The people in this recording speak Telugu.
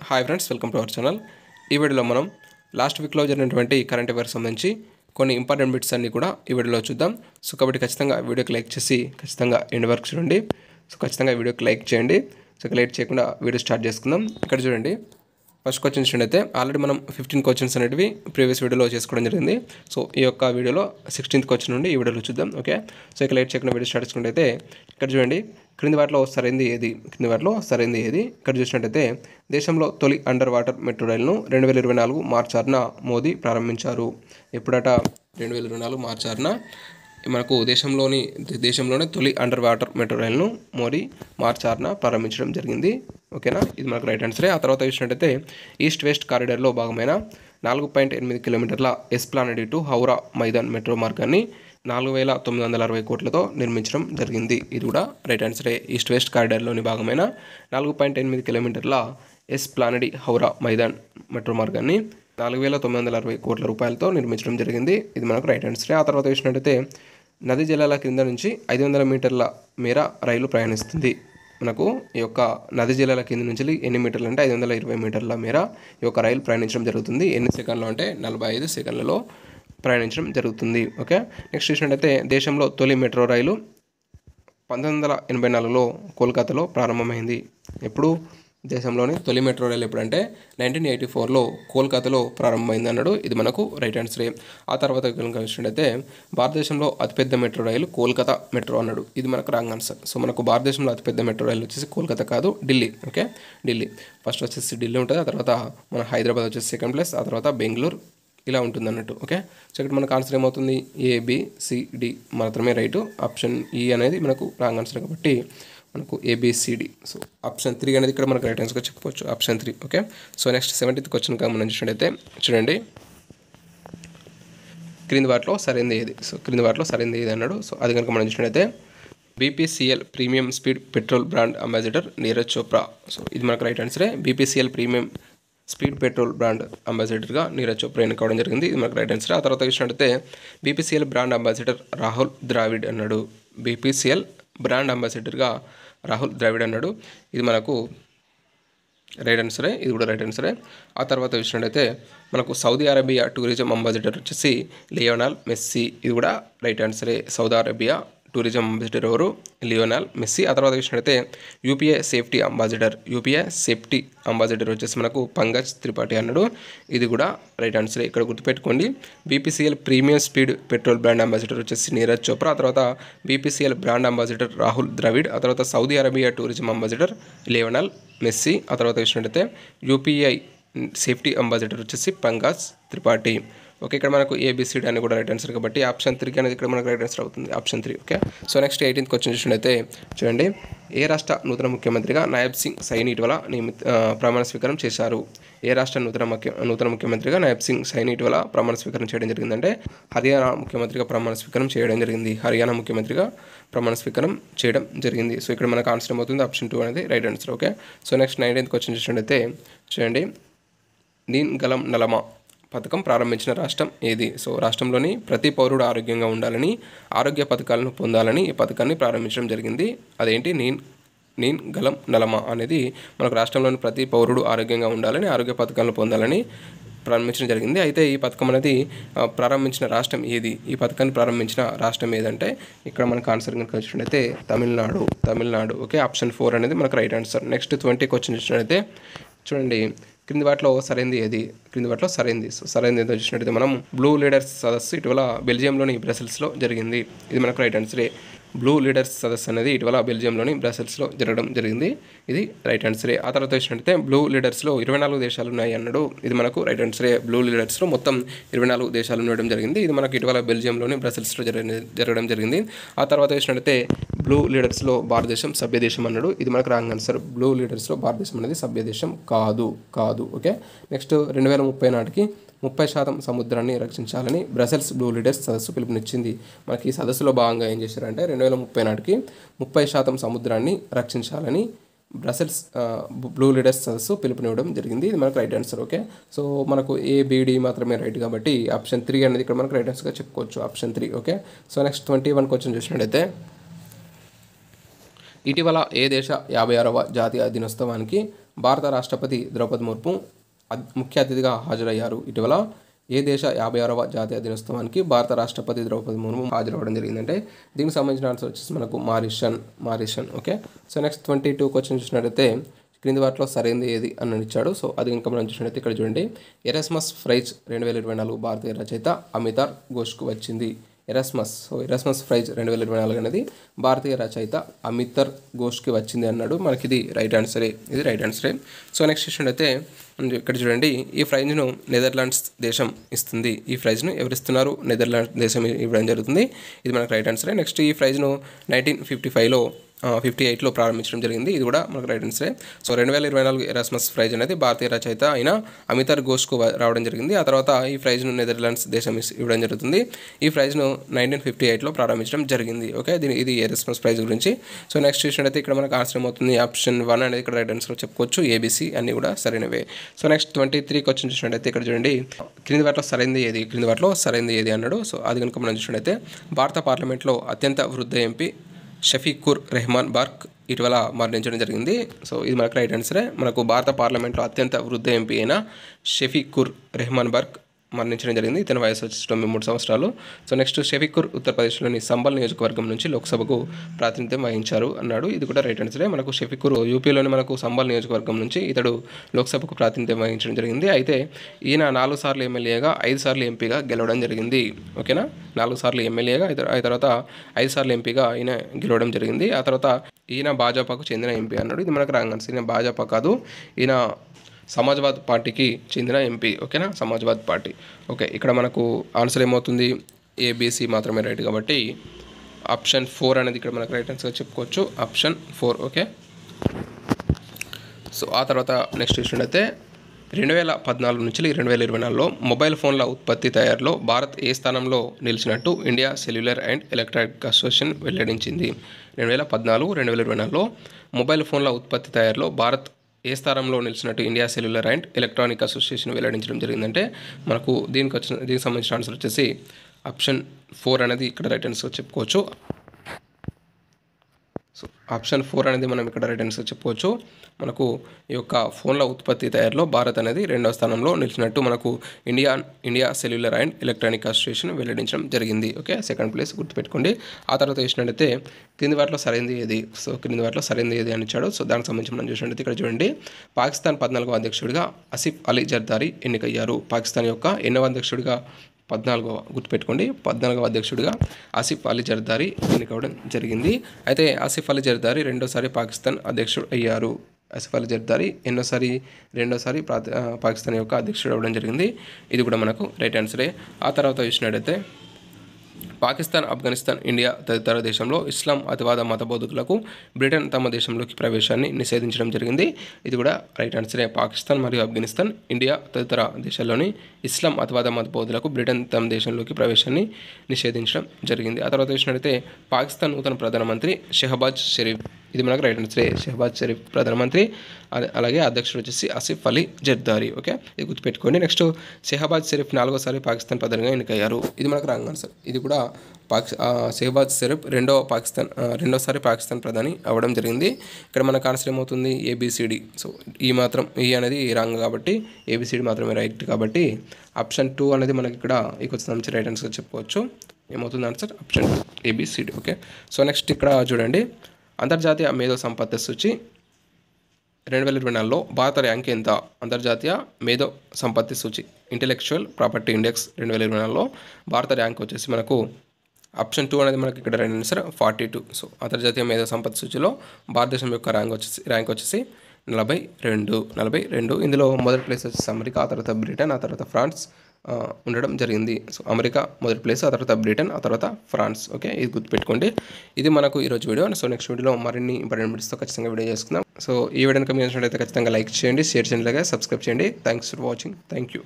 Hi friends, welcome to our channel. ఈ వీడియోలో మనం లాస్ట్ వీక్లో జరిగినటువంటి కరెంట్ అఫైర్స్ సంబంధించి కొన్ని ఇంపార్టెంట్ బిట్స్ అన్నీ కూడా ఈ వీడియోలో చూద్దాం. సో కాబట్టి ఖచ్చితంగా వీడియోకి లైక్ చేసి ఖచ్చితంగా ఎండ్ వరకు చూడండి. సో ఖచ్చితంగా వీడియోకి లైక్ చేయండి. సో లేట్ చేయకుండా వీడియో స్టార్ట్ చేసుకుందాం. ఇక్కడ చూడండి, ఫస్ట్ క్వశ్చన్ చూడండి. ఆల్రెడీ మనం 15 క్వశ్చన్స్ అనేవి ప్రీవియస్ వీడియోలో చేసుకోవడం జరిగింది. సో ఈ యొక్క వీడియోలో 16th క్వశ్చన్ నుండి ఈ వీడియోలో చూద్దాం. ఓకే, సో ఇక లేట్ చేయకుండా వీడియో స్టార్ట్ చేసుకుంటే ఇక్కడ చూడండి, క్రింది వాటిలో సరైనది ఏది? ఇక్కడ చూసినట్టయితే దేశంలో తొలి అండర్ వాటర్ మెట్రో రైలును 2024 మార్చి 6న మోదీ ప్రారంభించారు. ఎప్పుడట? 2024 మార్చి 6న మనకు దేశంలోనే తొలి అండర్ వాటర్ మెట్రో రైలును మోదీ మార్చి 6న ప్రారంభించడం జరిగింది. ఓకేనా, ఇది మనకు రైట్ ఆన్సరే. ఆ తర్వాత చూసినట్టయితే ఈస్ట్ వెస్ట్ కారిడార్లో భాగమైన 4.8 కిలోమీటర్ల ఎస్ప్లానెడ్ టు హౌరా మైదాన్ మెట్రో మార్గాన్ని 4,960 కోట్లతో నిర్మించడం జరిగింది. ఇది కూడా రైట్ ఆన్సరే. ఈస్ట్ వెస్ట్ కారిడార్లోని భాగమైన 4.8 కిలోమీటర్ల ఎస్ప్లానెడ్ హౌరా మైదాన్ మెట్రో మార్గాన్ని 4,960 కోట్ల రూపాయలతో నిర్మించడం జరిగింది. ఇది మనకు రైట్ ఆన్సరే. ఆ తర్వాత చూసినట్టయితే నదీ జలాల కింద నుంచి 500 మీటర్ల మేర రైలు ప్రయాణిస్తుంది. మనకు ఈ యొక్క నది జలాల కింద నుంచి ఎన్ని మీటర్లు అంటే 520 మీటర్ల మేర ఈ యొక్క రైలు ప్రయాణించడం జరుగుతుంది. ఎన్ని సెకండ్లు అంటే 45 సెకండ్లలో ప్రయాణించడం జరుగుతుంది. ఓకే, నెక్స్ట్ చూసినట్టయితే దేశంలో తొలి మెట్రో రైలు 1984లో కోల్కతాలో ప్రారంభమైంది. ఎప్పుడు దేశంలోని తొలి మెట్రో రైలు ఎప్పుడంటే 1984లో కోల్కతాలో ప్రారంభమైంది అన్నాడు. ఇది మనకు రైట్ ఆన్సరే. ఆ తర్వాత కనుక చూసినట్టయితే భారతదేశంలో అతిపెద్ద మెట్రో రైలు కోల్కతా మెట్రో అన్నాడు. ఇది మనకు రాంగ్ ఆన్సర్. సో మనకు భారతదేశంలో అతిపెద్ద మెట్రో రైలు వచ్చేసి కోల్కతా కాదు, ఢిల్లీ. ఓకే, ఢిల్లీ ఫస్ట్ వచ్చేసి ఢిల్లీ ఉంటుంది. ఆ తర్వాత మన హైదరాబాద్ వచ్చేసి సెకండ్ ప్లేస్, ఆ తర్వాత బెంగళూరు, ఇలా ఉంటుంది అన్నట్టు. ఓకే, సో ఇక్కడ మనకు ఆన్సర్ ఏమవుతుంది? ABCD మాత్రమే రైటు. ఆప్షన్ ఈ అనేది మనకు రాంగ్ ఆన్సర్ కాబట్టి మనకు ABCD. సో ఆప్షన్ 3 అనేది ఇక్కడ మనకు రైట్ ఆన్సర్గా చెప్పుకోవచ్చు, option 3. Okay, so next 17th question మనం చూసినట్టయితే చూడండి, క్రింది వాటిలో సరైనది ఏది అన్నాడు. సో అది కనుక మనం చూసినట్టయితే BPCL premium speed petrol brand ambassador Neeraj Chopra. So ఇది మనకు రైట్ ఆన్సరే. BPCL premium speed petrol brand అంబాసిడర్గా నీరజ్ చోప్రా ఎన్నుకోవడం జరిగింది. ఇది మనకు రైట్ ఆన్సర్. ఆ తర్వాత చూసినట్టయితే BPCL brand ambassador Rahul Dravid అన్నాడు. BPCL బ్రాండ్ అంబాసిడర్గా రాహుల్ ద్రావిడ్ అన్నాడు. ఇది మనకు రైట్ ఆన్సరే. ఇది కూడా రైట్ ఆన్సరే. ఆ తర్వాత చూసినట్టయితే మనకు సౌదీ అరేబియా టూరిజం అంబాసిడర్ వచ్చేసి లియోనాల్ మెస్సీ. ఇది కూడా రైట్ ఆన్సరే. సౌదీ అరేబియా టూరిజం అంబాసిడర్ ఎవరు? Lionel Messi. ఆ తర్వాత చూసినట్టయితే యూపీఏ సేఫ్టీ అంబాసిడర్ వచ్చేసి మనకు పంకజ్ త్రిపాఠి అన్నాడు. ఇది కూడా రైట్ ఆన్సరే. ఇక్కడ గుర్తుపెట్టుకోండి, BPCL premium speed petrol brand ambassador వచ్చేసి నీరజ్ చోప్రా. ఆ తర్వాత BPCL brand ambassador Rahul Dravid. ఆ తర్వాత Saudi Arabia tourism ambassador Lionel Messi. ఆ తర్వాత చూసినట్టయితే యూపీఐ సేఫ్టీ అంబాసిడర్ వచ్చేసి పంకజ్ త్రిపాఠి. ఓకే, ఇక్కడ మనకు ABCD అని కూడా రైట్ ఆన్సర్ కాబట్టి ఆప్షన్ 3 అనేది ఇక్కడ మనకు రైట్ ఆన్సర్ అవుతుంది, option 3. Okay, so next 18th question చూసినట్టయితే చూడండి, ఏ రాష్ట్ర నూతన ముఖ్యమంత్రిగా నాయబ్ సింగ్ సైని ఇటీవల ప్రమాణ స్వీకారం చేశారు? ఏ రాష్ట్ర నూతన ముఖ్యమంత్రిగా నాయబ్ సింగ్ సైని ఇటీవల ప్రమాణ స్వీకారం చేయడం జరిగిందంటే హర్యానా ముఖ్యమంత్రిగా ప్రమాణ స్వీకారం చేయడం జరిగింది. సో ఇక్కడ మనకు ఆన్సర్ ఏమవుతుంది? ఆప్షన్ 2 అనేది right answer. Okay, so next 19th question చూసినట్టయితే చూడండి, నీన్ గలం నలమా పథకం ప్రారంభించిన రాష్ట్రం ఏది? సో రాష్ట్రంలోని ప్రతి పౌరుడు ఆరోగ్యంగా ఉండాలని, ఆరోగ్య పథకాలను పొందాలని ఈ పథకాన్ని ప్రారంభించడం జరిగింది. అదేంటి? నీన్ గలం నలమా అనేది మనకు రాష్ట్రంలోని ప్రతి పౌరుడు ఆరోగ్యంగా ఉండాలని, ఆరోగ్య పథకాలను పొందాలని ప్రారంభించడం జరిగింది. అయితే ఈ పథకం అనేది ప్రారంభించిన రాష్ట్రం ఏది? ఈ పథకాన్ని ప్రారంభించిన రాష్ట్రం ఏదంటే ఇక్కడ మనకు ఆన్సర్ కనుక చూసినట్టయితే తమిళనాడు. ఓకే, ఆప్షన్ 4 అనేది మనకు రైట్ ఆన్సర్. నెక్స్ట్ 20 క్వశ్చన్ చూసినట్టయితే చూడండి, క్రింది వాటిలో సరైనది ఏది? సో సరైనది ఏదో చూసినట్టయితే మనం బ్లూ లీడర్స్ సదస్సు ఇటీవల బెల్జియంలోని బ్రసెల్స్లో జరిగింది. ఇది మనకు రైట్ ఆన్సరే. బ్లూ లీడర్స్ సదస్సు అనేది ఇటీవల బెల్జియంలోని బ్రసెల్స్లో జరగడం జరిగింది. ఇది రైట్ ఆన్సరే. ఆ తర్వాత చూసినట్టయితే బ్లూ లీడర్స్లో 24 దేశాలు ఉన్నాయి అన్నాడు. ఇది మనకు రైట్ ఆన్సరే. బ్లూ లీడర్స్లో మొత్తం 24 దేశాలు ఉండడం జరిగింది. ఇది మనకు ఇటీవల బెల్జియంలోని బ్రసెల్స్లో జరగడం జరిగింది. ఆ తర్వాత చూసినట్టయితే బ్లూ లీడర్స్లో భారతదేశం సభ్యదేశం అన్నాడు. ఇది మనకు రాంగ్ ఆన్సర్. బ్లూ లీడర్స్లో భారతదేశం అనేది సభ్యదేశం కాదు. ఓకే, నెక్స్ట్ 2030 నాటికి 30% సముద్రాన్ని రక్షించాలని బ్రసెల్స్ బ్లూ లీడర్స్ సదస్సు పిలుపునిచ్చింది. మనకి ఈ సదస్సులో భాగంగా ఏం చేశారంటే 2030 నాటికి 30% సముద్రాన్ని రక్షించాలని బ్రసెల్స్ బ్లూ లీడర్స్ సదస్సు పిలుపునివ్వడం జరిగింది. ఇది మనకు రైట్ ఆన్సర్. ఓకే, సో మనకు ABD మాత్రమే రైట్ కాబట్టి ఆప్షన్ 3 అనేది ఇక్కడ మనకు రైట్ ఆన్సర్గా చెప్పుకోవచ్చు, option 3. Okay, so next 21 question చూసినట్టయితే ఇటీవల ఏ దేశ 56వ జాతీయ దినోత్సవానికి భారత రాష్ట్రపతి ద్రౌపది ముర్ము ముఖ్య అతిథిగా హాజరయ్యారు. ఇటీవల ఏ దేశ 56వ జాతీయ దినోత్సవానికి భారత రాష్ట్రపతి ద్రౌపది ముర్ము హాజరవ్వడం జరిగిందంటే దీనికి సంబంధించిన ఆన్సర్ వచ్చేసి మనకు మారిషన్. ఓకే, సో నెక్స్ట్ 22 క్వశ్చన్ చూసినట్లయితే క్రింది వాటిలో సరైనది ఏది అని ఇచ్చాడు. సో అది ఇంకా మనం చూసినట్లయితే ఇక్కడ చూడండి, ఎరాస్మస్ ప్రైజ్ 2024 భారతీయ రచయిత అమితార్ ఘోష్కు వచ్చింది. ఎరాస్మస్ ప్రైజ్ 2024 అనేది భారతీయ రచయిత అమితార్ ఘోష్కి వచ్చింది అన్నాడు. మనకి ఇది రైట్ ఆన్సరే. సో నెక్స్ట్ చూసినట్లయితే ఇక్కడ చూడండి, ఈ ప్రైజ్ను నెదర్లాండ్స్ దేశం ఇస్తుంది. ఈ ప్రైజ్ను ఎవరిస్తున్నారు? నెదర్లాండ్స్ దేశం ఇవ్వడం జరుగుతుంది. ఇది మనకు రైట్ ఆన్సరే. నెక్స్ట్ ఈ ప్రైజ్ను 1958లో ప్రారంభించడం జరిగింది. ఇది కూడా మనకు రైట్ ఆన్సరే. సో 2024 ఎరాస్మస్ ప్రైజ్ అనేది భారతీయ రచయిత అయిన అమితార్ ఘోష్కు రావడం జరిగింది. ఆ తర్వాత ఈ ప్రైజ్ను నెదర్లాండ్స్ దేశం ఇవ్వడం జరుగుతుంది. ఈ ప్రైజ్ను 1958లో ప్రారంభించడం జరిగింది. ఓకే, ఇది ఎరాస్మస్ ప్రైజ్ గురించి. సో నెక్స్ట్ చూసినట్లయితే ఇక్కడ మనకు ఆన్సర్ ఏమవుతుంది? ఆప్షన్ 1 అనేది ఇక్కడ రైట్ ఆన్సర్ చెప్పుకోవచ్చు. ABC అన్ని కూడా సరైనవే. సో నెక్స్ట్ 23 క్వశ్చన్ చూసినట్లయితే ఇక్కడ చూడండి, క్రింది వాటిలో సరైనది ఏది అన్నాడు. సో అది కనుక మనం చూసినట్లయితే భారత పార్లమెంట్లో అత్యంత వృద్ధ ఎంపీ షఫీకుర్ రెహమాన్ బర్క్ ఇటీవల మరణించడం జరిగింది. సో ఇది మనకు రైట్ ఆన్సరే. మనకు భారత పార్లమెంట్లో అత్యంత వృద్ధ ఎంపీ అయిన షఫీకుర్ రెహమాన్ బర్క్ మరణించడం జరిగింది. ఇతని వయసు వచ్చి 93 సంవత్సరాలు. సో నెక్స్ట్ షఫీకుర్ ఉత్తరప్రదేశ్లోని సంబల్ నియోజకవర్గం నుంచి లోక్సభకు ప్రాతినిధ్యం వహించారు అన్నాడు. ఇది కూడా రైట్ ఆన్సరే. మనకు షఫీకుర్ యూపీలోని మనకు సంబల్ నియోజకవర్గం నుంచి ఇతడు లోక్సభకు ప్రాతినిధ్యం వహించడం జరిగింది. అయితే ఈయన 4 సార్లు ఎమ్మెల్యేగా 5 సార్లు ఎంపీగా గెలవడం జరిగింది. ఓకేనా, 4 సార్లు ఎమ్మెల్యేగా ఆ తర్వాత 5 సార్లు ఎంపీగా ఈయన గెలవడం జరిగింది. ఆ తర్వాత ఈయన భాజపాకు చెందిన ఎంపీ అన్నాడు. ఇది మనకు రాంగ్ ఆన్సర్. ఈయన భాజపా కాదు, ఈయన సమాజ్వాద్ పార్టీకి చెందిన ఎంపీ. ఓకేనా, సమాజ్వాద్ పార్టీ. ఓకే, ఇక్కడ మనకు ఆన్సర్ ఏమవుతుంది? ABC మాత్రమే రైట్ కాబట్టి ఆప్షన్ 4 అనేది ఇక్కడ మనకు రైట్ ఆన్సర్ చెప్పుకోవచ్చు. ఆప్షన్ 4. ఓకే, సో ఆ తర్వాత నెక్స్ట్ చూసినట్లయితే 2014 నుంచి 2024లో మొబైల్ ఫోన్ల ఉత్పత్తి తయారీలో భారత్ ఏ స్థానంలో నిలిచినట్టు India cellular and electronic association వెల్లడించింది. 2014-2024లో మొబైల్ ఫోన్ల ఉత్పత్తి తయారీలో భారత్ ఏ స్థానంలో నిలిచినట్టు India cellular and electronic association వెల్లడించడం జరిగిందంటే మనకు దీనికి సంబంధించిన ఆన్సర్ వచ్చేసి ఆప్షన్ 4 అనేది ఇక్కడ రైట్ ఆన్సర్ చెప్పుకోవచ్చు. సో ఆప్షన్ 4 అనేది మనం ఇక్కడ రైట్ ఆన్సర్ చెప్పుకోవచ్చు. మనకు ఈ యొక్క ఫోన్ల ఉత్పత్తి తయారీలో భారత్ అనేది 2వ స్థానంలో నిలిచినట్టు మనకు India cellular and electronic association వెల్లడించడం జరిగింది. ఓకే, 2nd ప్లేస్ గుర్తుపెట్టుకోండి. ఆ తర్వాత చూసినట్లయితే క్రింది వాటిలో సరైనది ఏది? సో క్రింది వాటిలో సరైనది ఏది అని ఇచ్చాడు. సో దానికి సంబంధించి మనం చూసినట్లయితే ఇక్కడ చూడండి, పాకిస్తాన్ 14వ అధ్యక్షుడిగా ఆసిఫ్ అలీ జర్దారీ ఎన్నికయ్యారు. పాకిస్తాన్ యొక్క ఎన్నవ అధ్యక్షుడిగా? 14వ. గుర్తుపెట్టుకోండి, 14వ అధ్యక్షుడిగా ఆసిఫ్ అలీ జర్దారీ ఎన్నికవడం జరిగింది. అయితే ఆసిఫ్ అలీ జర్దారీ 2వసారి పాకిస్తాన్ అధ్యక్షుడు అయ్యారు. ఆసిఫ్ అలీ జర్దారీ రెండోసారి పాకిస్తాన్ యొక్క అధ్యక్షుడు అవ్వడం జరిగింది. ఇది కూడా మనకు రైట్ ఆన్సరే. ఆ తర్వాత చూసినట్టయితే పాకిస్తాన్, ఆఫ్ఘనిస్తాన్, ఇండియా తదితర దేశంలో ఇస్లాం అతివాద మత బోధకులకు బ్రిటన్ తమ దేశంలోకి ప్రవేశాన్ని నిషేధించడం జరిగింది. ఇది కూడా రైట్ ఆన్సరే. పాకిస్తాన్ మరియు ఆఫ్ఘనిస్తాన్, ఇండియా తదితర దేశాల్లోని ఇస్లాం అతివాద మత బోధకులకు బ్రిటన్ తమ దేశంలోకి ప్రవేశాన్ని నిషేధించడం జరిగింది. ఆ తర్వాత చూసినట్లయితే పాకిస్తాన్ నూతన ప్రధానమంత్రి షెహబాజ్ షరీఫ్. ఇది మనకు రైట్ ఆన్సరే. షెహబాజ్ షరీఫ్ ప్రధానమంత్రి, అలాగే అధ్యక్షుడు వచ్చేసి ఆసిఫ్ అలీ జర్దారీ. ఓకే, ఇది గుర్తుపెట్టుకోండి. నెక్స్ట్ షెహబాజ్ షరీఫ్ 4వసారి పాకిస్తాన్ ప్రధానిగా ఎన్నికయ్యారు. ఇది మనకు రాంగ్ ఆన్సర్. ఇది కూడా షెహబాజ్ షరీఫ్ రెండోసారి పాకిస్తాన్ ప్రధాని అవ్వడం జరిగింది. ఇక్కడ మనకు ఆన్సర్ ఏమవుతుంది? ABCD. సో ఈ అనేది రాంగ్ కాబట్టి ABCD మాత్రమే రైట్ కాబట్టి ఆప్షన్ 2 అనేది మనకి ఇక్కడ ఈ క్వశ్చన్ రైట్ ఆన్సర్ చెప్పుకోవచ్చు. ఏమవుతుంది answer? Option 2 ABCD. Okay, so next ఇక్కడ చూడండి, అంతర్జాతీయ మేధో సంపత్తి సూచి 2024లో భారత ర్యాంక్ ఎంత? అంతర్జాతీయ మేధో సంపత్తి సూచి ఇంటెలెక్చువల్ ప్రాపర్టీ ఇండెక్స్ 2024లో భారత ర్యాంక్ వచ్చేసి మనకు ఆప్షన్ 2 అనేది మనకి ఇక్కడ రైట్ ఆన్సర్ 42. సో అంతర్జాతీయ మేధో సంపత్తి సూచిలో భారతదేశం యొక్క ర్యాంక్ వచ్చేసి 42. ఇందులో మొదటి ప్లేస్ వచ్చేసి అమెరికా, ఆ తర్వాత బ్రిటన్, ఆ తర్వాత ఫ్రాన్స్ ఉండడం జరిగింది. సో అమెరికా మొదటి ప్లేస్, ఆ తర్వాత బ్రిటన్, ఆ తర్వాత ఫ్రాన్స్. ఓకే, ఇది గుర్తుపెట్టుకోండి. ఇది మనకు ఈరోజు వీడియో. సో నెక్స్ట్ వీడియోలో మరిన్ని ఇంపార్టెంట్ బిట్స్తో ఖచ్చితంగా వీడియో చేసుకుందాం. సో ఈ వీడియోని కనుక మీకు నచ్చినట్లయితే ఖచ్చితంగా లైక్ చేయండి, షేర్ చేయండి, అలాగే సబ్స్క్రైబ్ చేయండి. Thanks for watching. Thank you.